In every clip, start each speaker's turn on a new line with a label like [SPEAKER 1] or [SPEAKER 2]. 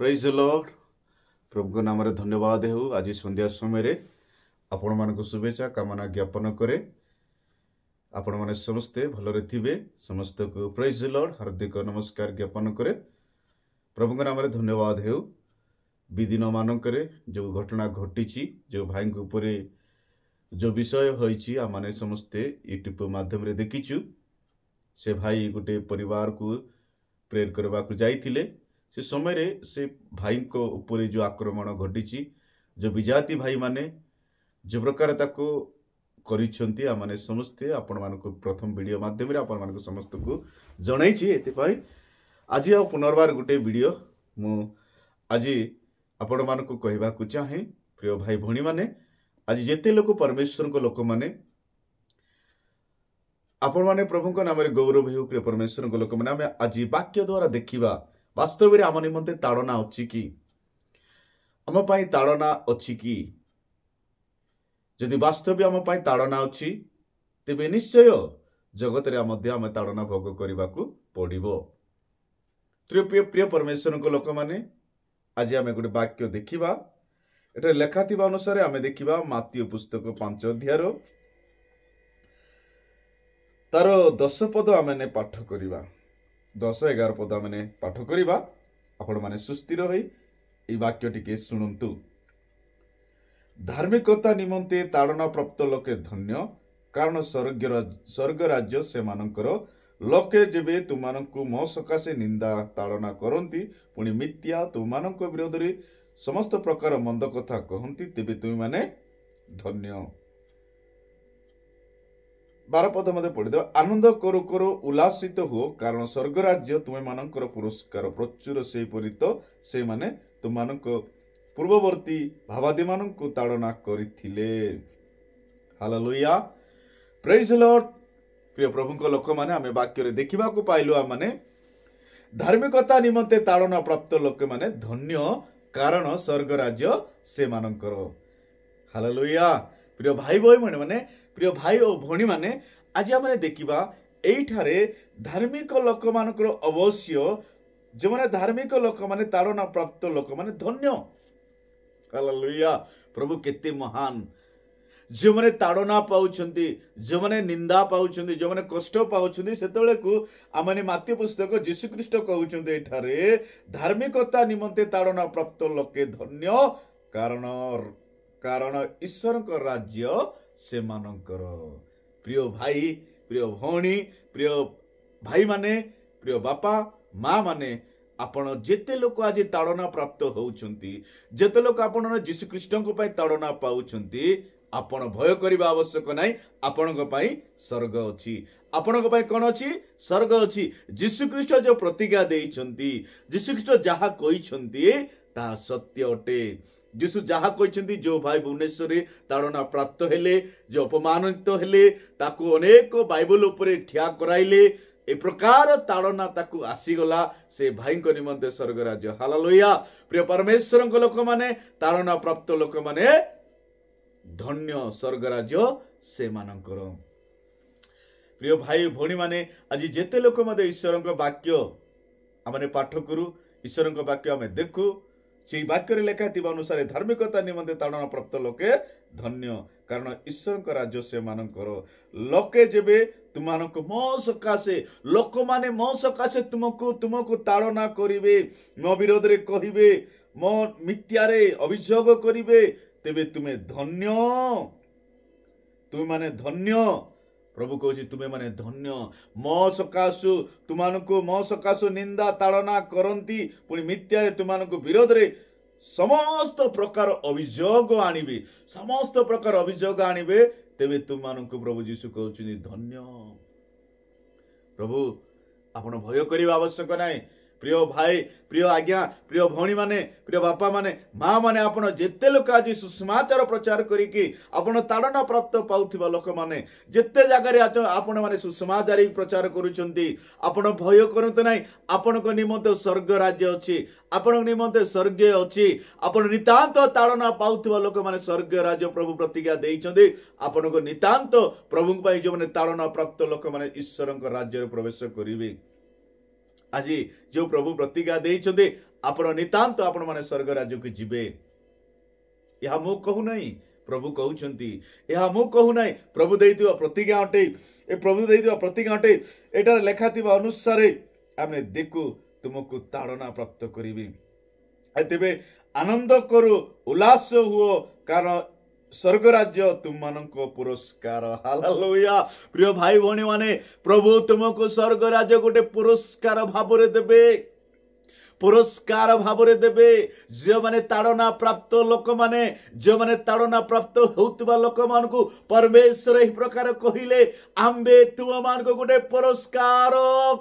[SPEAKER 1] Praise the lord. प्रभु नाम धन्यवाद हो। आज संध्या समय आपण मानक शुभेच्छा कामना ज्ञापन करे। आपण माने समस्ते भलरे थिबे। समस्त को प्रेज द लॉर्ड हार्दिक नमस्कार ज्ञापन करे। प्रभु नाम धन्यवाद हो। विदिन मानकरे जो घटना घटी जो भाई ऊपर जो विषय होइछि आमाने समस्ते यूट्यूब माध्यम रे देखिछु। से भाई गोटे परिवार को प्रेयर करबा को जाइथिले। से समय रे से भाई को ऊपर जो आक्रमण घटी जो विजाति भाई माने जो प्रकार ताको करिछंती आमाने समस्ते आपण मानको प्रथम वीडियो माध्यम रे आपण मानको समस्त को जणाइछि। एते आज आ पुनर्बार गोटे वीडियो मु आज आपण मानको कहबा को चाहे। प्रिय भाई भणी माने आज जेते लोक परमेश्वर को लोक माने आपण माने प्रभु को नाम रे गौरव हो। प्रिय परमेश्वर को लोक माने आमे आज वाक्य द्वारा देखिबा वास्तव में आम निमंते ताड़ना अच्छी कि आम पाई ताड़ना अच्छी कि जदि वास्तव आम पाई ताड़ना अच्छी तेबे निश्चय जगत रे आम ताड़ना भोग करने को पड़ो। प्रिय प्रिय परमेश्वर को लोक माने आज आम गोटे वाक्य देखिबा। एटा लेखा थिबा अनुसार आम देखिबा मातीय पुस्तक 5 अध्याय तार 10 पद आमने पाठ करिबा। 10-11 पद मैंने पाठ करवा। आपण माने सुस्थिर होई ए वाक्य टिके शुणु। धार्मिकता निमंते ताड़ना प्राप्त लोके धन्य, कारण स्वर्ग राज्य से मानकर। लोके जेबे तुमानंकु मो सकाशे निंदा ताड़ना करंती पुणी मिथ्या तुमानंक विरोध रे समस्त प्रकार मंद कथा कहंती तेबे तुम माने धन्य। 12 पद मध्य पढ़ी दो। आनंद करो करो उल्लासित हो, कारण स्वर्ग राज्य तुम्हें मानकर पुरस्कार प्रचुर से परित से माने तुमानक पूर्ववर्ती भावादी मानक ताड़ना करथिले। Hallelujah praise the Lord. प्रिय प्रभु को लोक माने आमे वाक्य रे देखिबा को पाइलु आ माने धार्मिकता निमंते ताड़ना प्राप्त लोक माने धन्य, कारण स्वर्ग राज्य से मानकर। हालेलुया प्रिय भाई भाई माने प्रिय भाई और भणी माने आज आम देखा एठारे धार्मिक लोक मानकर अवश्य जो माने धार्मिक लोक माने ताड़ना प्राप्त लोक माने धन्य। हालेलुया प्रभु केते महान। जो माने ताड़ना पाउछंती, जो माने निंदा पाउछंती, जो माने कष्ट पाउछंती सेतबेले को आमने माती पुस्तक यीशु ख्रीष्ट कहउछंती एठारे धार्मिकता निमंते ताड़ना प्राप्त लोके धन्य, कारण ईश्वर को राज्य से मानकर। प्रिय भाई प्रिय भौणी प्रिय भाई माने प्रिय बापा माँ माने आपण जेते लोक आज ताड़ना प्राप्त होउछंती, जेते लोक आपण यीशु ख्रीष्ट को पई ताड़ना पाउछंती, आपण भय करबा आवश्यक नाही। आपणक पई स्वर्ग अछि। आपणक पई कोन अछि? स्वर्ग अछि। यीशु ख्रीष्ट जो प्रतिज्ञा देइछंती, यीशु ख्रीष्ट जहा कहिछंती ता सत्य अटे। यीशु जहा कहते जो भाई भुवनेश्वर ताड़ना प्राप्त हेले, जो अपमानित हेले, ताकू अनेक बाइबल उपरे ठिया कराइले, ए प्रकार ताड़ना ताकू आसीगला से भाई को निमंते स्वर्ग राज्य। हालेलुया प्रिय परमेश्वर को लोक माने ताड़ना प्राप्त लोक माने धन्य, स्वर्ग राज्य से मानकर। प्रिय भाई भौणी माने आज जेते लोक मते ईश्वर वाक्य आमने पाठ करू, ईश्वर वाक्य आमे देखू, से वाक्य लेखा थिबा अनुसार धार्मिकता निमंते ताड़ना प्राप्त लोके धन्य, कारण ईश्वर का राज्य से मानकर। लोके जेबे तुमानक मो सकाशे लोक माने मो सकाशे तुमको ताड़ना करिवे, मो विरोध रे कहिवे, मो मिथ्या रे अभियोग करिवे, तेबे तुमे धन्य। तुम माने धन्य। प्रभु कहछि तुमे माने धन्य। मो सकाशु तुमानको मो सकाशु निंदा ताड़ना करंती पुणी मिथ्या रे तुमानको विरोध रे समस्त प्रकार अभियोग आनिबे, समस्त प्रकार अभियोग आनिबे, तेबे तुमानको प्रभु यीशु कहउछि धन्य। प्रभु आपण भय करिबा आवश्यक नाही। प्रिय भाई प्रिय आज्ञा प्रिय भौणी माने प्रिय बापा माने माँ माने आपण जेते लोक आज सुसमाचार प्रचार करिकी आपण ताड़ना प्राप्त पाउथिबा लोक माने जेते जगह रे आपण माने सुसमाचार प्रचार करूछंती, आपण भय करंत नाही। आपण को निमंते स्वर्ग राज्य अछि, आपण निमंते स्वर्ग अछि। आपण नितांत ताड़ना पाउथिबा लोक माने स्वर्ग राज्य प्रभु प्रतिज्ञा देइछंती। आपण को नितांत प्रभु पई जो माने ताड़ना प्राप्त लोक माने ईश्वर को राज्य रे प्रवेश करिवे। आज जो प्रभु प्रतिज्ञा देइछंती आपण नितांत आपण माने स्वर्ग राज्य को जीवे। यह मु कहू नहीं, प्रभु कहउछंती। यह मु कहू नहीं, प्रभु देइतिबा प्रतिज्ञा अटे। ए प्रभु देइतिबा प्रतिज्ञा अटे। एटार लेखा थिबा अनुसार आमे देखु तुमको ताड़ना प्राप्त करिबी। तेबे आनंद करू, उल्लास हुओ, कारण स्वर्ग राज्य तुम मानको पुरस्कार। हालेलुया। प्रिय भाई भौणी माने, प्रभु तुमको स्वर्ग राज्य गोटे पुरस्कार भाबरे देबे, पुरस्कार भाबरे देबे। जो माने ताड़ना प्राप्त लोक माने, जो माने ताड़ना प्राप्त होउतबा लोक मानकु परमेश्वर एही प्रकार कहिले, आम्बे तुम मानको गोटे पुरस्कार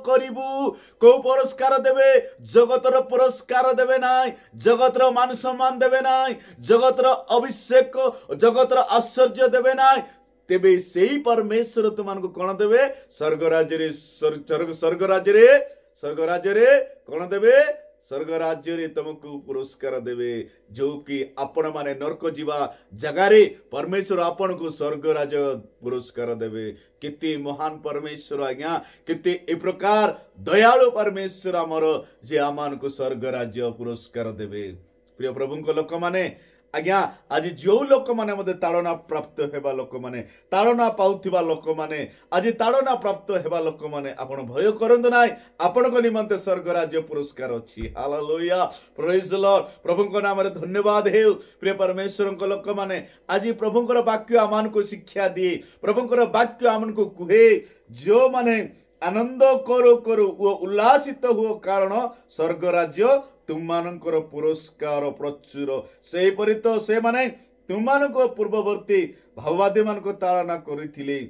[SPEAKER 1] करिबु। को पुरस्कार देबे? जगतर पुरस्कार देबे नाई, जगतर मान सम्मान देबे नाई, जगतर अभिषेक, जगतर आश्चर्य देबे नाई। तेबे सेही परमेश्वर तुमको कौन देबे? स्वर्ग राज्य रे, स्वर्ग राज्य रे, स्वर्ग राज्य रे कौन देबे? स्वर्ग राज्य रे तुमको पुरस्कार देबे। जो कि आपण माने नरक जीवा जगह रे परमेश्वर आपण को स्वर्ग राज्य पुरस्कार देबे। किति महान परमेश्वर आज्ञा, किति ए प्रकार दयालु परमेश्वर आमर जे आमान को स्वर्ग राज्य पुरस्कार देबे। प्रिय प्रभु को लोक माने आज्ञा, आज जो लोक माने मते ताड़ना प्राप्त हेबा लोक माने, ताड़ना पाउथिबा लोक माने, आज ताड़ना प्राप्त हेबा लोक माने आपण भय करंतु नाय। आपण को निमंते स्वर्ग राज्य पुरस्कार अछि। Hallelujah, praise the lord. प्रभु को नाम रे धन्यवाद हे। प्रिय परमेश्वर को लोक माने, आज प्रभु को वाक्य आमान को शिक्षा दिए, प्रभु को वाक्य आमान को कुहे, जो माने आनंद करो करो वो उल्लासित हुओ, कारण स्वर्ग राज्य तुममानଙ୍କର पुरस्कार प्रचुर। से परि तो से माने तुममानଙ୍କ पूर्ववर्ती भाववादी मानको ताड़ना करिथिले,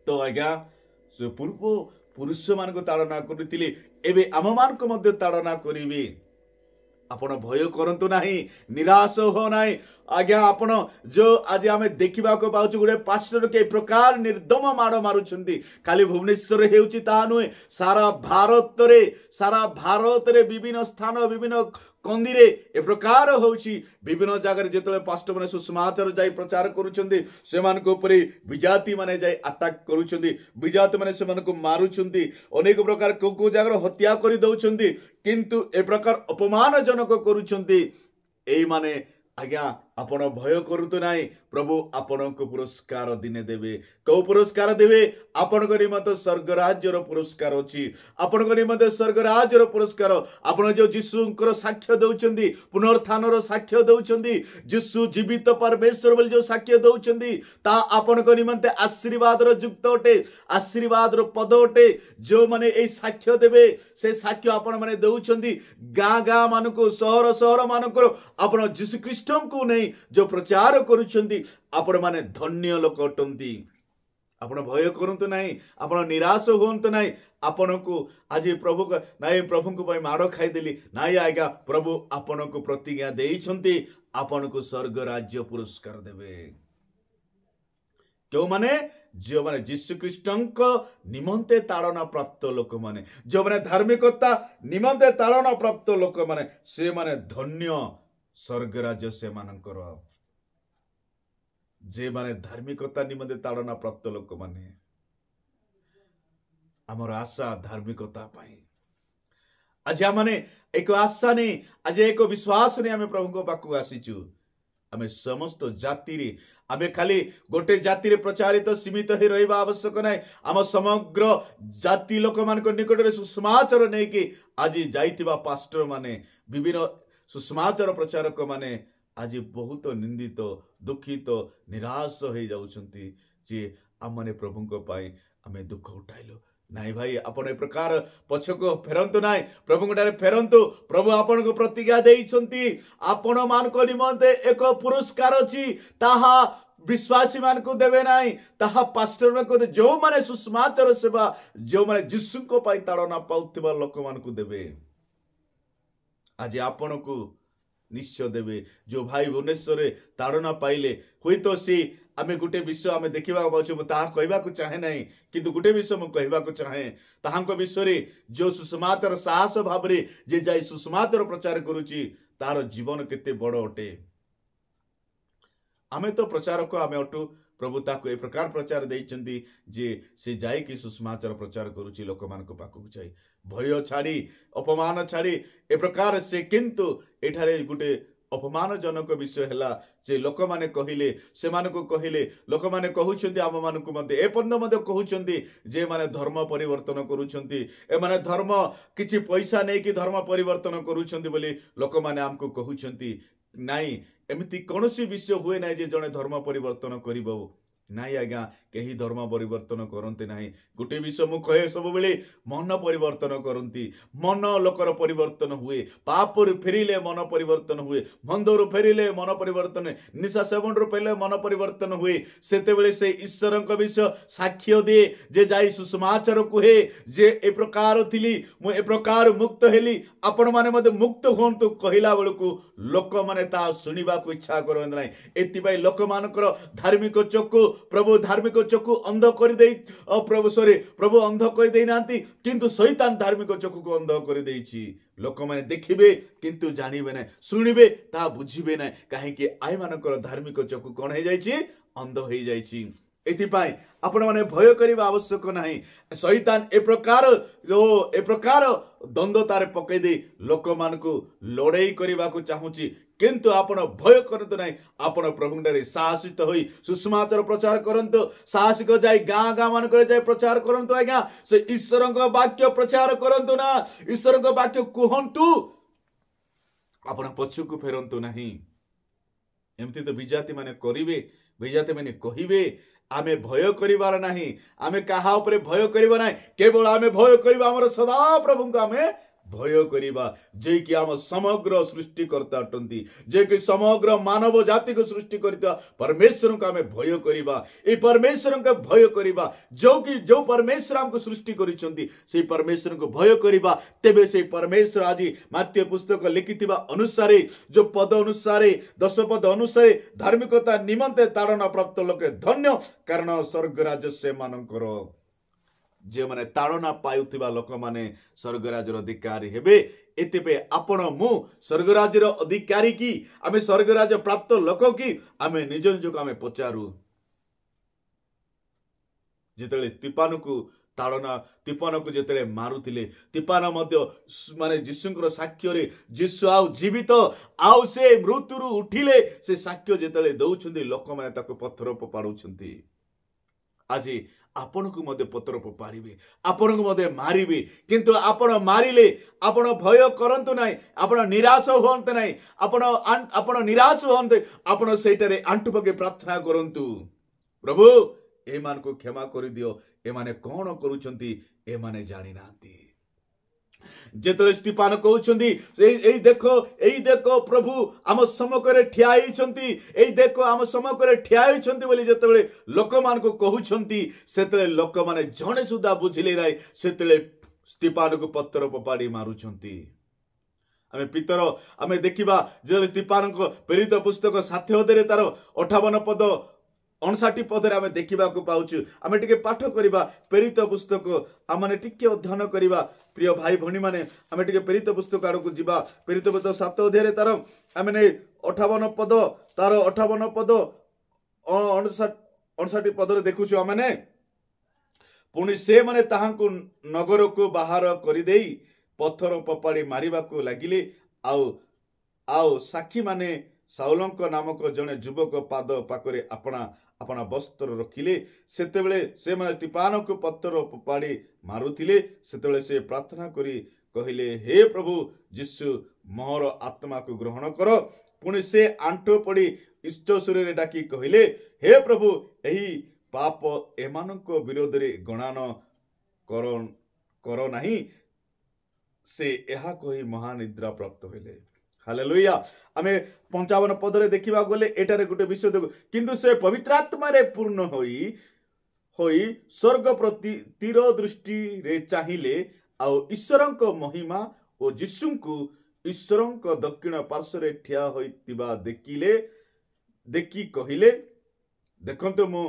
[SPEAKER 1] तो आज्ञा से पूर्व पुरुष मानको ताड़ना करिथिले, एबे आम मानको मध्ये ताड़ना करिवे। आपण भय करंतु नाही, निराश हो नाही। आज्ञा आपण जो आज आमे देखिबा को पाउछु, गुडे पास्टर के प्रकार निर्दम माड़ मारुछंती। खाली भुवनेश्वर हेउची ता नुहे, सारा भारत रे विभिन्न स्थान, विभिन्न कंदिरे ए प्रकार होउची। विभिन्न जगह जेतले पास्टर माने सुसमाचार जाई प्रचार करूछंती, सेमानको ऊपर विजाति माने जाई अटैक करूछंती, विजाति माने सेमानको मारुछंती, अनेक प्रकार को जगह हत्या करि दउछंती, किंतु ए प्रकार अपमानजनक करूछंती। एई माने आज्ञा आपण भय करूतो नाही, प्रभु आपण को पुरस्कार दिने देबे। को पुरस्कार देबे? आपण को निमंते स्वर्ग राज्य रो पुरस्कार अछि। आपण को निमंते स्वर्ग राज्य रो पुरस्कार। आपण जो यीशुंकर साक्ष्य दउचंदी, पुनरुत्थान रो साक्ष्य दउचंदी, यीशु जीवित परमेश्वर बोली जो साक्ष्य दउचंदी, ता आपण को निमंते आशीर्वाद रो युक्त अटे, आशीर्वाद रो पद अटे। जो माने ए साक्ष्य देबे, से साक्ष्य आपण माने दउचंदी। गाँ मानको, शहर मानको आपण यीशु ख्रीष्ट को नहीं जो प्रचार करूछंती, आपण माने धन्य लोक अटंती। आपण भय करंतु नाही, आपण निराश होंतु नाही। आपण को आज प्रभु को नाही, प्रभु को पई माड़ खाई देली नाही आज्ञा, प्रभु आपण को प्रतिज्ञा देइछंती, आपण को स्वर्ग राज्य पुरस्कार देबे। जो माने यीशु ख्रीष्टंक निमंते ताड़ना प्राप्त लोक माने, जो माने धार्मिकता निमंते ताड़ना प्राप्त लोक माने, से माने धन्य स्वर्ग राज्य से मानकर। जे माने धार्मिकता निमंते ताड़ना प्राप्त लोक माने, आमर आशा धार्मिकता पाई। आज आमने एक आशा नहीं, आज एक विश्वास नहीं, आमे प्रभु को पाखु आसीचु। आमे समस्त जाति रे, आमे खाली गोटे जाति रे प्रचारित सीमित ही रहिबा आवश्यक नाही। आम समग्र जाति लोक मान निकट रे सुसमाचार नहीं कि आज जाइतिबा पास्टर माने, विभिन्न सुसमाचार प्रचारक माने आज बहुत निंदित, दुखित, निराश हो जाउछंती जे आमने प्रभु को पाई आमे दुख उठाइलो नाई। भाई आपण ए प्रकार पछको फेरंतु नाई, प्रभु को फेरंतु। प्रभु आपण को प्रतिज्ञा देइछंती, आपण मान को निमंते एक पुरस्कार अछि, ताहा विश्वासी मान को देवे नाई, ताहा पास्टर को दे। जो माने सुसमाचार सेवा, जो माने यीशु को पाई ताड़ना पाउथिबा लोक मान को देवे। आज आपण को निश्चय देवे। जो भाई भुवनेश्वर ताड़ना पाइले, हुई तो सी आमे गोटे विषय आमे देखिबा पाउछु, ताहा कहबा को चाहे नाही, किंतु गोटे विषय म कहबा को चाहे, ताहांको विषय जो सुसमाचार साहस भाबरे जे जाई सुसमाचार प्रचार करूची, तार जीवन केते बड़ अटे। आमे तो प्रचारक आमे अटु, प्रभु ताको ए प्रकार प्रचार देइचंती जे से जाई कि सुसमाचार प्रचार करूची लोक मानको पाखु जाई भय छाड़ी अपमान छाड़ी ए प्रकार से किंतु एठारे गुटे अपमानजनक विषय है जे लोक माने कहिले से मानको कहिले लोक माने कहउछंती आम मानको मध्ये ए पर्यंत मध्ये कहउछंती जे माने धर्म परिवर्तन करूछंती ए माने धर्म किछि पैसा नै कि धर्म परिवर्तन करूछंती बोली लोक माने हमको कहउछंती नाई एमिति कोनोसी विषय हुए ना जे जने धर्म परिवर्तन करिबो नाई आज्ञा कहीं धर्म परिवर्तन करते ना गोटे विषय मु कहे सब बेले मन परिवर्तन करती मन लोकर परिवर्तन हुए पापर फेरिले मन परिवर्तन हुए मंदर फेरिले मन परिवर्तन निशा सेवन रु पहले मन परिवर्तन हुए से ईश्वर विषय साक्ष्य दे जे जाई सुसमाचार कहे जे ए प्रकार थिली मु ए प्रकार मुक्त हेली आपण माने मते मुक्त होंतु कहिला बेलकु लोक माने ता सुनिबा को इच्छा करन नै एतिबाई लोक मानकर धार्मिक चक्कु प्रभु धार्मिक चक्कु अंध कर दे प्रभु सॉरी प्रभु अंध कर दे नांती किंतु शैतान धार्मिक चक्कु को अंध कर देछि लोक माने देखिबे किंतु जानिबे नै सुनिबे ता बुझिबे नै काहे कि आइ मानकर धार्मिक चक्कु कोन हे जाइछि अंध हे जाइछि एतिपाई आपण माने भय करिबा आवश्यक नाही शैतान ए प्रकार द्वंद्वतारे पकई दे लोक मान को लड़ाई करने को चाहूची किंतु आपण भय करतु नाही आपण प्रभुंडरे साहसित होई सुसमाचार प्रचार करंतु साहसिक जाई गाँ गाँ मान करे जाई प्रचार करंतु आज्ञा से ईश्वर वाक्य प्रचार करंतु ना ईश्वर वाक्य कहंतु आपण पछकु फेरंतु नाही एमती तो विजाति माने करिवे विजाति माने कहिबे आमे भय करिवार नाही आमे काहा उपरे भय करिबा नाही केवल आमे भय करिबा हमर सदा प्रभु को आमे भय करिबा जे कि हम समग्र सृष्टिकर्ता अटंती जे कि समग्र मानव जाति को सृष्टि करता परमेश्वर को आमे भय करिबा ए परमेश्वर को भय करिबा जो परमेश्वर हमको सृष्टि करिसंती से परमेश्वर को भय करिबा तेबे से परमेश्वर आज मात्य पुस्तक लिखिथिबा अनुसार जो पद अनुसार 10 पद अनुसार धार्मिकता निमंते ताड़ना प्राप्त लोके धन्य कारण स्वर्ग राज्य से मानकर जे माने ताड़ना पाउथिबा लोक माने स्वर्गराज्यर अधिकारी हेबे एतिपे आपण मु स्वर्गराज्यर अधिकारी की आमे स्वर्गराज्य प्राप्त लोक की आमे निज निज आमे पचारू जेतले तिपान को ताड़ना तिपान को जेतले मारुथिले तिपान मध्य माने जिसुंकर साक्ष्य रे जिसु आउ जीवित आउ से मृत्युरु उठिले से साक्ष्य जेतले दउछंती लोक माने ताको पत्थर पाडुछंती आज आपण को मध्य पत्र पाड़े आपण को मध्य मारिबे किंतु आपण मारिले आपण भय करंतु नाही आपण निराश होंते नाही आपण निराश होंते आपण सेटारे आंटु पके प्रार्थना करंतु प्रभु ए मान को क्षमा कर दियो ए माने कोन करूछंती ए माने जानि नांती जेतले स्तिफान कहउछंती एई देखो प्रभु आम समकरे ठिया हिचंती एई देखो आम समकरे ठिया हिचंती बोली जेतले लोक मान को कहउछंती सेतले लोक माने जणे सुदा बुझिले राय सेतले स्तिफान को पत्थर पपाड़ी मारुछंती आमे पितर आमे देखिबा जे स्तिफान को प्रेरित पुस्तक 7 अध्याय तार 58 पद 59 पदरे आमे देखिबा को पाउछु आमे टिके पाठ करिबा प्रेरित पुस्तक आमने टिके अध्ययन करिबा प्रिय भाई भणी माने आमे टिके प्रेरित पुस्तक आड़ को जिबा प्रेरित पुस्तक 7 अध्याय तार आमे 58 पद तार 58 पद 59 पदरे देखुछु आमे पुणी से माने ताहांकु नगर को बाहर करि देई पत्थर पपाड़ी मारिबा को लागिले आउ साक्षी माने साउलंक नामक जने युवक पाद पाखरे अपना वस्त्र रखिले सेतेबेले से माने स्तिफान को पत्थर पपाड़ी मारुथिले सेतेबेले से प्रार्थना करी कहिले हे प्रभु जिसु मोर आत्मा को ग्रहण कर पुणी से आंटो पड़ी ईश्वर रे डाकी कहिले हे प्रभु एही पाप एमानक विरोध रे गणान कर नाही से एहा कही महानिद्रा प्राप्त होइले हालेलुया आमे 55 पदरे देखिबा गले एटारे गुटे विषय देखो किंतु से पवित्र आत्मा रे पूर्ण होई स्वर्ग प्रति तीर दृष्टि रे चाहिले आ ईश्वरक महिमा ओ जिसुंकु ईश्वरक दक्षिण पार्श्व रे ठिया होइतिबा देखि कहिले देखंतो मो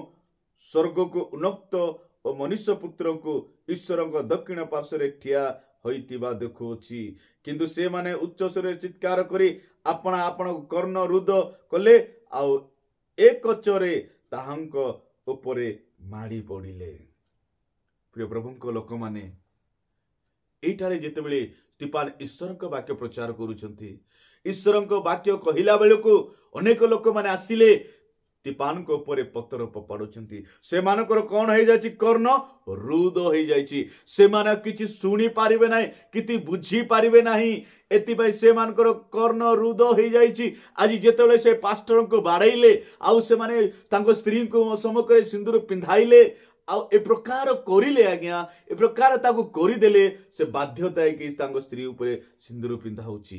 [SPEAKER 1] स्वर्ग को उन्नत और मनुष्य पुत्र को ईश्वरक दक्षिण पार्श्व रे ठिया होइतिबा देखुछि किंतु से माने उच्च स्वर चित्कार करी अपना कर्ण रुद कले आउ एक चरे ତାହାଙ୍କ ଉପରେ ମାଡ଼ି ପଡ଼ିଲେ। ପ୍ରିୟ ପ୍ରଭୁଙ୍କ ଲୋକମାନେ, ଏଇଠାରେ ଯେତେବେଳେ ସ୍ତିଫାନ ଈଶ୍ୱରଙ୍କ ବାକ୍ୟ ପ୍ରଚାର କରୁଛନ୍ତି, ଈଶ୍ୱରଙ୍କ ବାକ୍ୟ କହିଲା ବେଳକୁ ଅନେକ ଲୋକମାନେ ଆସିଲେ ସ୍ତିଫାନଙ୍କ ଉପରେ ପଥର ଫୋପାଡୁଛନ୍ତି। ସେମାନଙ୍କର କଣ ହେଇଯାଇଛି? କର୍ଣ୍ଣ ରୁଦ ହେଇଯାଇଛି। ସେମାନେ କିଛି ଶୁଣି ପାରିବେ ନାହିଁ, କିଛି ବୁଝି ପାରିବେ ନାହିଁ। ଏଥିପାଇଁ ସେମାନଙ୍କର କର୍ଣ୍ଣ ରୁଦ ହେଇଯାଇଛି। ଆଜି ଯେତେବେଳେ ସେ ପାଷ୍ଟରଙ୍କୁ ବାଡେଇଲେ, ଆଉ ସେମାନେ ତାଙ୍କ ସ୍ତ୍ରୀଙ୍କୁ ସମ୍ମୁଖରେ ସିନ୍ଦୁର ପିନ୍ଧାଇଲେ, ଆଉ ଏ ପ୍ରକାର କରିଲେ, ଆଜ୍ଞା ଏ ପ୍ରକାର ତାକୁ କରିଦେଲେ, ସେ ବାଧ୍ୟତା ହେଇକି ତାଙ୍କ ସ୍ତ୍ରୀ ଉପରେ ସିନ୍ଦୁର ପିନ୍ଧାଉଛି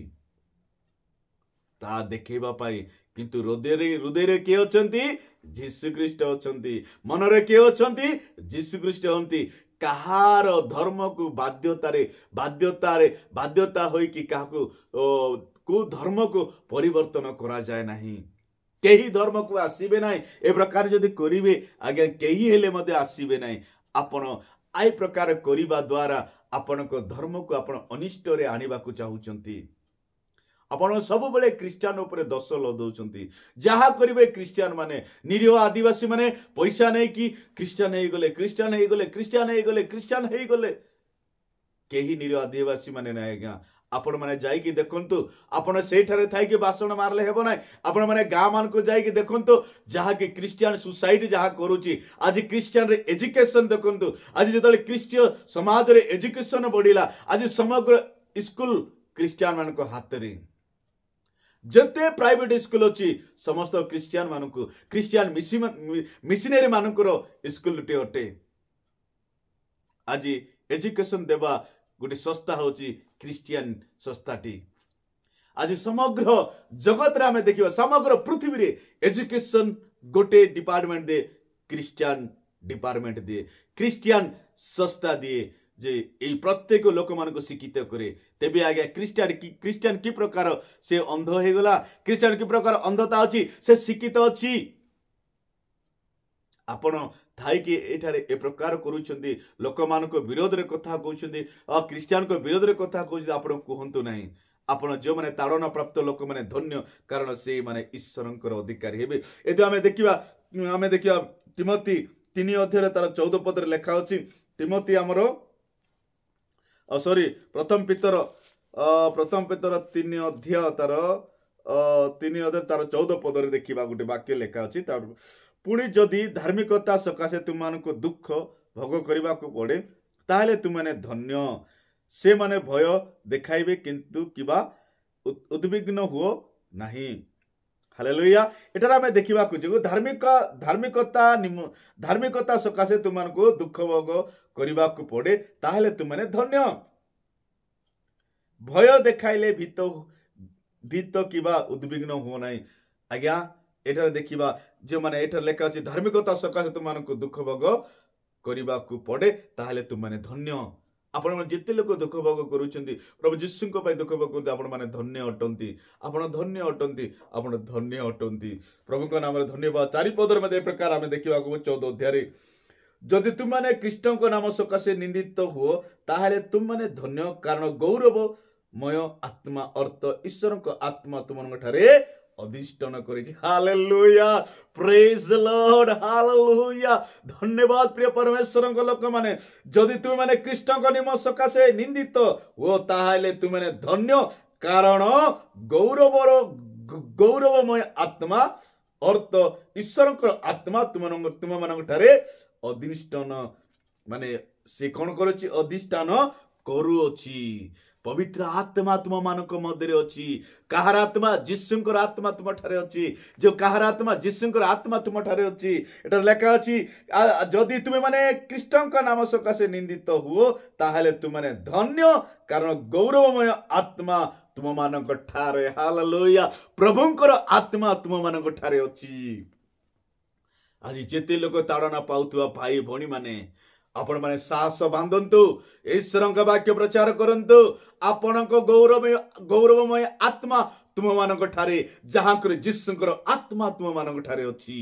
[SPEAKER 1] ତାହା ଦେଖେଇବା ପାଇଁ। କିନ୍ତୁ ହୃଦୟରେ କିଏ ଅଛନ୍ତି? ଯୀଶୁଖ୍ରୀଷ୍ଟ ଅଛନ୍ତି। ମନରେ କିଏ ଅଛନ୍ତି? ଯୀଶୁଖ୍ରୀଷ୍ଟ ଅଛନ୍ତି। କାହାର ଧର୍ମକୁ ବାଧ୍ୟତା ହୋଇକି କାହାକୁ କୋଉ ଧର୍ମକୁ ପରିବର୍ତ୍ତନ କରାଯାଏ ନାହିଁ। କେହି ଧର୍ମକୁ ଆସିବେ ନାହିଁ। ଏ ପ୍ରକାର ଯଦି କରିବେ, ଆଜ୍ଞା କେହି ହେଲେ ମଧ୍ୟ ଆସିବେ ନାହିଁ। ଆପଣ ଏ ପ୍ରକାର କରିବା ଦ୍ୱାରା ଆପଣଙ୍କ ଧର୍ମକୁ ଆପଣ ଅନିଷ୍ଟରେ ଆଣିବାକୁ ଚାହୁଁଛନ୍ତି। ଆପଣ ସବୁବେଳେ ଖ୍ରୀଷ୍ଟିଆନ ଉପରେ ଦୋଷ ଲଦଉଛନ୍ତି। ଯାହା କରିବେ ଖ୍ରୀଷ୍ଟିଆନ ମାନେ, ନିରୀହ ଆଦିବାସୀ ମାନେ ପଇସା ନେଇକି ଖ୍ରୀଷ୍ଟିଆନ ହେଇଗଲେ। କେହି ନିରୀହ ଆଦିବାସୀ ମାନେ ନାହିଁ ଆଜ୍ଞା। ଆପଣ ମାନେ ଯାଇକି ଦେଖନ୍ତୁ, ଆପଣ ସେଇଠାରେ ଥାଇକି ଭାଷଣ ମାରିଲେ ହେବ ନାହିଁ। ଆପଣ ମାନେ ଗାଁ ମାନଙ୍କୁ ଯାଇକି ଦେଖନ୍ତୁ, ଯାହାକି ଖ୍ରୀଷ୍ଟିଆନ ସୋସାଇଟି ଯାହା କରୁଛି। ଆଜି ଖ୍ରୀଷ୍ଟିଆନରେ ଏଜୁକେସନ ଦେଖନ୍ତୁ। ଆଜି ଯେତେବେଳେ ଖ୍ରୀଷ୍ଟୀୟ ସମାଜରେ ଏଜୁକେସନ ବଢିଲା, ଆଜି ସମଗ୍ର ସ୍କୁଲ ଖ୍ରୀଷ୍ଟିଆନ ମାନଙ୍କ ହାତରେ। ଯେତେ ପ୍ରାଇଭେଟ ସ୍କୁଲ ଅଛି ସମସ୍ତ ଖ୍ରୀଷ୍ଟିଆନ ମିଶନାରୀ ମାନଙ୍କର ସ୍କୁଲଟି ଅଟେ। ଆଜି ଏଜୁକେସନ ଦେବା ଗୋଟେ ସଂସ୍ଥା ହଉଛି ଖ୍ରୀଷ୍ଟିଆନ ସଂସ୍ଥାଟି। ଆଜି ସମଗ୍ର ଜଗତରେ ଆମେ ଦେଖିବା, ସମଗ୍ର ପୃଥିବୀରେ ଏଜୁକେସନ ଗୋଟେ ଡିପାର୍ଟମେଣ୍ଟ ଦିଏ, ଖ୍ରୀଷ୍ଟିଆନ ଡିପାର୍ଟମେଣ୍ଟ ଦିଏ, ଖ୍ରୀଷ୍ଟିଆନ ସଂସ୍ଥା ଦିଏ, ଯେ এই প্রত্যেক লোকମାନଙ୍କୁ শিক্ষিত করে। তেবে আজ্ঞা খ্রিস্টান কি প্রকার সে অন্ধ হয়ে গলা? খ্রিস্টান কি প্রকার অন্ধতা ଅଛି? সে শিক্ষিত ଅଛି। ଆପଣ ଥାଇକି ଏଠାରେ ଏ ପ୍ରକାର କରୁଛନ୍ତି, ଲୋକମାନଙ୍କ ବିରୋଧରେ କଥା କହୁଛନ୍ତି, ଖ୍ରୀଷ୍ଟିଆନଙ୍କ ବିରୋଧରେ କଥା କହୁଛନ୍ତି। ଆପଣ କୁହନ୍ତୁ ନାହିଁ। ଆପଣ ଯେଉଁମାନେ ତାଡ଼ନା ପ୍ରାପ୍ତ ଲୋକମାନେ ଧନ୍ୟ, କାରଣ ସେଇମାନେ ଈଶ୍ୱରଙ୍କର ଅଧିକାରୀ ହେବେ। ଏବେ ଆମେ ଦେଖିବା ତିମୋଥୀ 3 ଅଧ୍ୟାୟରେ ତାର 14 ପଦରେ ଲେଖା ଅଛି। ତିମୋଥୀ ଆମର ପ୍ରଥମ ପିତର 3 ଅଧ୍ୟାୟ ତାର 14 ପଦରେ ଦେଖିବା ଗୋଟେ ବାକ୍ୟ ଲେଖା ଅଛି। ପୁଣି ଯଦି ଧାର୍ମିକତା ସକାଶେ ତୁମମାନଙ୍କୁ ଦୁଃଖ ଭୋଗ କରିବାକୁ ପଡେ, ତାହେଲେ ତୁମମାନେ ଧନ୍ୟ। ସେମାନେ ଭୟ ଦେଖାଇବେ କିନ୍ତୁ କିବା ଉଦ୍ବିଗ୍ନ ହୁଅ ନାହିଁ। ହାଲେଲୁୟା। ଏଠାରେ ଆମେ ଦେଖିବାକୁ ଯିବୁ, ଧାର୍ମିକତା ସକାଶେ ତୁମମାନଙ୍କୁ ଦୁଃଖ ଭୋଗ କରିବାକୁ ପଡେ, ତାହେଲେ ତୁମମାନେ ଧନ୍ୟ। ଭୟ ଦେଖାଇଲେ ଭୀତ କିବା ଉଦ୍ବିଗ୍ନ ହୁଅ ନାହିଁ। ଆଜ୍ଞା ଏଠାରେ ଦେଖିବା, ଯେଉଁମାନେ ଏଠାରେ ଲେଖା ଅଛି ଧାର୍ମିକତା ସକାଶେ ତୁମମାନଙ୍କୁ ଦୁଃଖ ଭୋଗ କରିବାକୁ ପଡେ, ତାହେଲେ ତୁମମାନେ ଧନ୍ୟ। ଆପଣମାନେ ଯେତେ ଲୋକ ଦୁଃଖ ଭୋଗ କରୁଛନ୍ତି, ପ୍ରଭୁ ଯୀଶୁଙ୍କ ପାଇଁ ଦୁଃଖ ଭୋଗ କରୁଛନ୍ତି, ଆପଣମାନେ ଧନ୍ୟ ଅଟନ୍ତି। ଆପଣ ଧନ୍ୟ ଅଟନ୍ତି। ପ୍ରଭୁଙ୍କ ନାମରେ ଧନ୍ୟବାଦ। 4 ପଦରେ ମଧ୍ୟ ଏ ପ୍ରକାର ଆମେ ଦେଖିବାକୁ 14 ଅଧ୍ୟାୟରେ, ଯଦି ତୁମମାନେ ଖ୍ରୀଷ୍ଟଙ୍କ ନାମ ସକାଶେ ନିନ୍ଦିତ ହୁଅ, ତାହେଲେ ତୁମମାନେ ଧନ୍ୟ, କାରଣ ଗୌରବମୟ ଆତ୍ମା ଅର୍ଥ ଈଶ୍ୱରଙ୍କ ଆତ୍ମା ତୁମମାନଙ୍କ ଠାରେ ଅଧିଷ୍ଠାନ କରିଛି। ହାଲେଲୁୟା, ପ୍ରେଜ ଦ ଲର୍ଡ, ହାଲେଲୁୟା। ଧନ୍ୟବାଦ ପ୍ରିୟ ପରମେଶ୍ୱରଙ୍କ ଲୋକମାନେ। ଯଦି ତୁମେମାନେ ଖ୍ରୀଷ୍ଟଙ୍କ ନିମ ସକାଶେ ନିନ୍ଦିତ ହୁଅ, ତାହେଲେ ତୁମେମାନେ ଧନ୍ୟ, କାରଣ ଗୌରବମୟ ଆତ୍ମା ଅର୍ଥ ଈଶ୍ୱରଙ୍କର ଆତ୍ମା ତୁମମାନଙ୍କ ଠାରେ ଅଧିଷ୍ଠାନ, ମାନେ ସେ କଣ କରୁଛି? ଅଧିଷ୍ଠାନ କରୁଅଛି। ପବିତ୍ର ଆତ୍ମା ତୁମମାନଙ୍କ ମଧ୍ୟରେ ଅଛି। କାହାର ଆତ୍ମା? ଯୀଶୁଙ୍କର ଆତ୍ମା ତୁମ ଠାରେ ଅଛି। ଯୋଉ କାହାର ଆତ୍ମା? ଯୀଶୁଙ୍କର ଆତ୍ମା ତୁମ ଠାରେ ଅଛି। ଏଠାରେ ଲେଖା ଅଛି, ଯଦି ତୁମେମାନେ ଖ୍ରୀଷ୍ଟଙ୍କ ନାମ ସକାଶେ ନିନ୍ଦିତ ହୁଅ, ତାହେଲେ ତୁମମାନେ ଧନ୍ୟ, କାରଣ ଗୌରବମୟ ଆତ୍ମା ତୁମମାନଙ୍କ ଠାରେ। ହାଲେଲୁୟା। ପ୍ରଭୁଙ୍କର ଆତ୍ମା ତୁମମାନଙ୍କ ଠାରେ ଅଛି। ଆଜି ଯେତେ ଲୋକ ତାଡ଼ନା ପାଉଥିବା ଭାଇ ଭଉଣୀ ମାନେ, ଆପଣ ମାନେ ସାହସ ବାନ୍ଧନ୍ତୁ, ଈଶ୍ୱରଙ୍କ ବାକ୍ୟ ପ୍ରଚାର କରନ୍ତୁ। ଆପଣଙ୍କ ଗୌରବମୟ ଆତ୍ମା ତୁମମାନଙ୍କ ଠାରେ, ଯାହାଙ୍କର ଯୀଶୁଙ୍କର ଆତ୍ମା ତୁମମାନଙ୍କ ଠାରେ ଅଛି।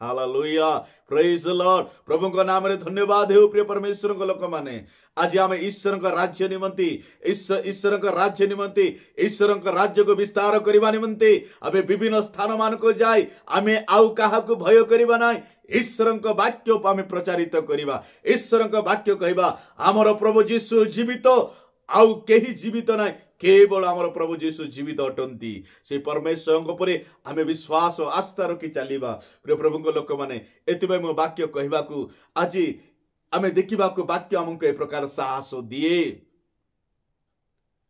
[SPEAKER 1] हालेलुया प्रेज द लॉर्ड प्रभु को नाम रे धन्यवाद हो प्रिय परमेश्वर को लोक माने आज आम ईश्वर का राज्य निमंती ईश्वर का राज्य निमंती ईश्वर का राज्य को विस्तार करने निमंती आमे विभिन्न स्थान मान को जाई आमे आउ काहा को भय करबा नाही ईश्वर का वाक्य आमे प्रचारित करबा ईश्वर का वाक्य कहबा हमर प्रभु यीशु जीवित आउ केही जीवित नाही केवल आमर प्रभु यीशु जीवित अटंती से परमेश्वर परे आमे विश्वास और आस्था रखी चलिबा प्रिय प्रभु को लोक माने एतिबे मो वाक्य कहबा को आज आमे देखिबा को वाक्य हमको ए प्रकार साहस दिए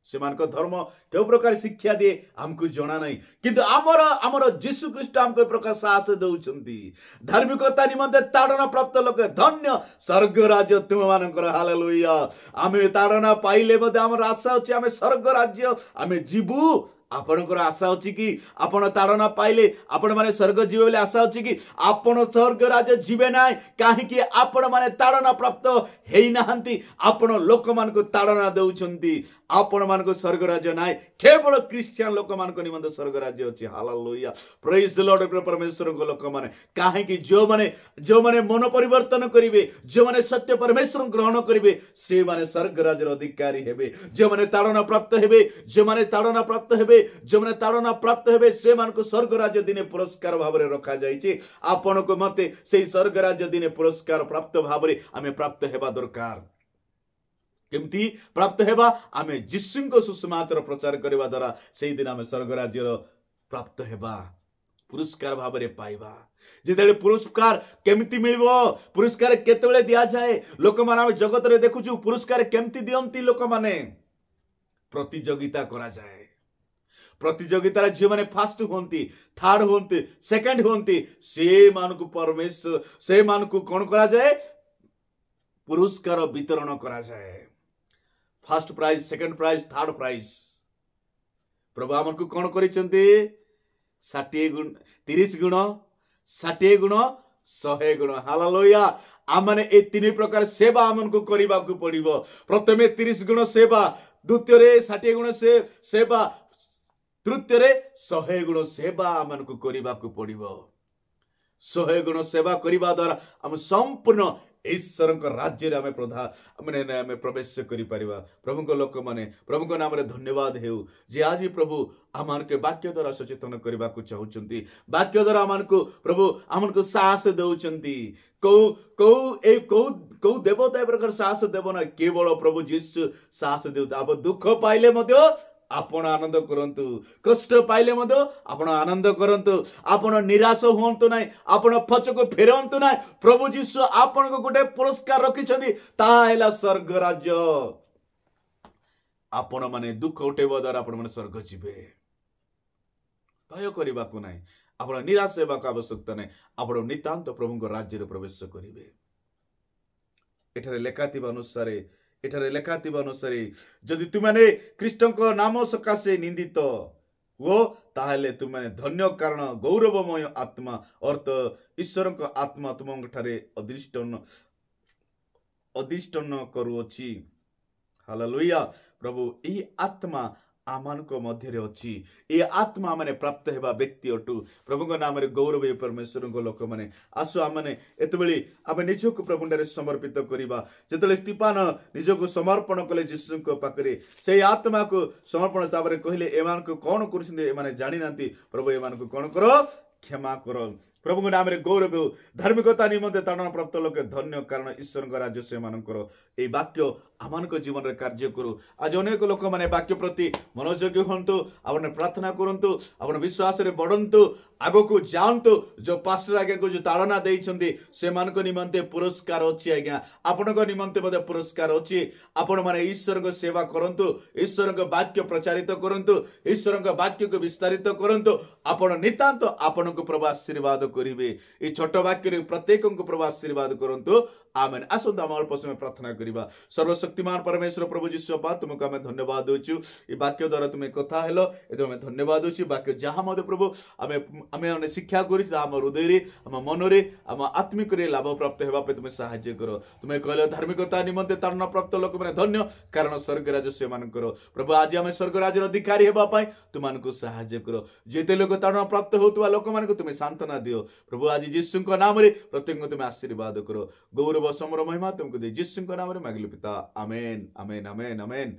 [SPEAKER 1] से मानको धर्म के प्रकार शिक्षा दिए हमको जना नहीं किंतु आमर यीशु ख्रीष्ट हमको ए प्रकार साहस दउछंती धार्मिकता निमंते ताड़ना प्राप्त लोक धन्य स्वर्ग राज्य तुम मानकर हालेलुया आमे ताड़ना पाइले मते हमर आशा अछि आमे स्वर्ग राज्य आमे जीवु आपणकर आशा अछि कि आपण ताड़ना पाइले आपण माने स्वर्ग जीवे बोले आशा अछि कि आपण स्वर्ग राज्य जीवे नाय काहे कि आपण माने ताड़ना प्राप्त हेई नाहंती आपण लोक मान को ताड़ना देउछंती आपण मान को स्वर्ग राज्य नाय केवल क्रिश्चियन लोक मान को निमंत स्वर्ग राज्य अछि हालेलुया प्रेज द लॉर्ड परमेश्वर को लोक माने काहे कि जो माने मन परिवर्तन करिवे जो माने सत्य परमेश्वर ग्रहण करिवे से माने स्वर्ग राज्य अधिकारी हेबे जो माने ताड़ना प्राप्त हेबे जो माने ताड़ना प्राप्त हेबे जो माने ताड़ना प्राप्त हेबे से मान को स्वर्ग राज्य दिने पुरस्कार भाव में रखा जाइछि आपण को मते सेही स्वर्ग राज्य दिने पुरस्कार प्राप्त भाव में आमे प्राप्त हेबा दरकार केमती प्राप्त हेबा आमे यीशु को सुसमाचार प्रचार करबा द्वारा सेही दिन आमे स्वर्ग राज्य प्राप्त हेबा पुरस्कार भाव में पाइबा जेते पुरस्कार केमती मिलबो पुरस्कार केतेबेले दिया जाए लोक माने आमे जगत रे देखुछु पुरस्कार केमती दियंती लोक माने प्रतियोगिता करा जाए प्रतियोगिता झी माने फास्ट होंती थर्ड होंती सेकंड होंती से मान को परमेश्वर से मान को कौन करा जाए पुरस्कार वितरण करा जाए first prize second prize third prize प्रभु आमन को कौन करिसंती 60 गुण 30 गुण 60 गुण 100 गुण हालेलुया आमने ए तीन प्रकार सेवा आमन को करिबा को पड़िबो प्रथमे 30 गुण सेवा द्वितीय रे 60 गुण से सेवा तृतीय रे 100 गुण सेवा आमन को करिबा को पड़िबो 100 गुण सेवा करिबा द्वारा हम संपूर्ण ईश्वर राज्य आम प्रधान प्रवेश करि परिबा प्रभु को लोक माने प्रभु को नाम रे धन्यवाद हेउ जे आज प्रभु आमान के वाक्य द्वारा सचेतन करबा को चाहुचंती वाक्य द्वारा आमान को प्रभु आमान को साहस दउचंती कौ देवता प्रकार साहस देव ना केवल प्रभु यीशु साहस देउ अब दुख पाइले मध्य आपण आनंद करंतु कष्ट पाइले मध्य आपण आनंद करंतु आपण निराश होंतु नाही आपण फचको फेरंतु नाही प्रभु यीशु आपण को गोटे पुरस्कार रखिछंती ता हैला स्वर्ग राज्य आपण माने दुख उठेबा द्वारा आपण माने स्वर्ग जीवे भय करबा को नाही आपण निराश हेबा को आवश्यकता नाही आपण नितांत प्रभु को राज्य रे प्रवेश करिवे एठारे लेखाथिबा अनुसार जदि तुमने कृष्ण को नाम सकाशे निंदित वो ताहले तुमने धन्य कारण गौरवमय आत्मा अर्थ ईश्वर को आत्मा तुम ठारे अधिष्ठान करूअछि हालेलुया प्रभु ई आत्मा आमान को मध्य रे अछि ए आत्मा माने प्राप्त हेबा व्यक्ति अटु प्रभु को नाम रे गौरव परमेश्वर को लोक माने आसु आमने एतबेली आमे निजो को प्रभु रे समर्पित करिबा जेतले स्टीफान निजो को समर्पण कले यीशु को पाकरे से आत्मा को समर्पण ताबरे कहले एमान को कोन करसिन माने जानि नांती प्रभु एमान को कोन करो क्षमा करो प्रभु को नाम रे गौरव धार्मिकता निमंते ताड़ना प्राप्त लोक धन्य कारण ईश्वर का राज्य से मानकर ए वाक्य आमान को जीवन रे कार्य करू आज अनेक लोक माने वाक्य प्रति मनोयोगी हंतु आपने प्रार्थना करंतु आपने विश्वास रे बढ़ंतु आगो को जानतु जो पास्टर आगे को जो ताड़ना देइछंती से मान को निमंते पुरस्कार अछि आज्ञा आपन को निमंते बदे पुरस्कार अछि आपन माने ईश्वर को सेवा करंतु ईश्वर को वाक्य प्रचारित करंतु ईश्वर को वाक्य को विस्तारित करंतु आपन नितांत आपन को प्रभु आशीर्वाद करिवे ए छोट वाक्य रे प्रत्येक को प्रभु आशीर्वाद करंतु आमेन। आसंतु आम अल्प समय प्रार्थना करिबा। सर्वशक्तिमान परमेश्वर प्रभु जीशु बापा तुमको आमे धन्यवाद दोछु ए वाक्य द्वारा तुमे कथा हेलो एतो आमे धन्यवाद दोछु वाक्य जहा मते प्रभु आमे आमे शिक्षा करि आम हृदय रे आम मन रे आम आत्मिक रे लाभ प्राप्त हेबा पे तुमे सहाय्य करो। तुमे कहले धार्मिकता निमंते तारण प्राप्त लोक माने धन्य कारण स्वर्ग राज्य से मान करो। प्रभु आज आमे स्वर्ग राज्य अधिकारी हेबा पाई तुमान को सहाय्य करो। जेते लोक तारण प्राप्त होतुवा लोक मान को तुमे सांत्वना दियो प्रभु। आज यीशु को नाम रे प्रत्येक को तुमे आशीर्वाद करो। गौरव समर महिमा तुमको दे यीशु को नाम रे मांगिलु पिता। आमेन आमेन आमेन आमेन।